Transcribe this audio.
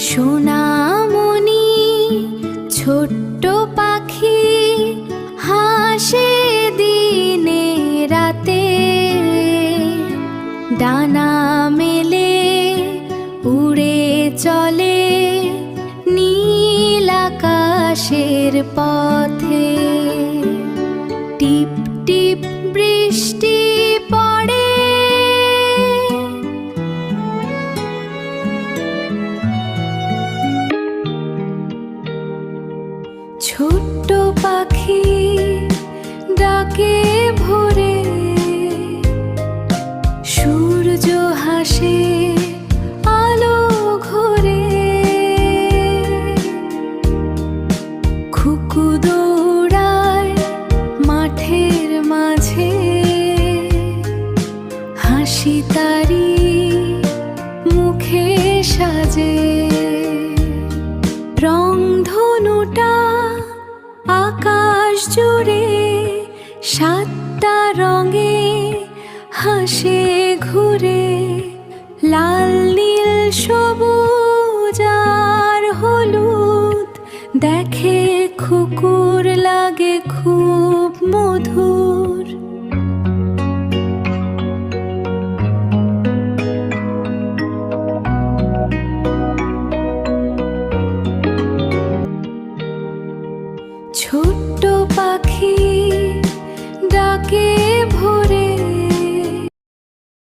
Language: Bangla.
সোনামণি ছোট্ট পাখি হাসে দিনে রাতে, ডানা মেলে উড়ে চলে নীল আকাশের পথে। টিপ টিপ বৃষ্টি পড়ে, ছোট্ট পাখি ডাকে ভোরে, সূর্য হাসে আলো ঘরে। খুকু দৌড়ায় মাঠের মাঝে, হাসি তারি মুখে সাজে। রংধনুটা আকাশ জুড়ে সাতটা রঙে হাসে ঘুরে, লাল নীল সবুজ আর হলুদ। দেখে খুকুর লাগে খুব মধুর। ছোট্ট পাখি ডাকে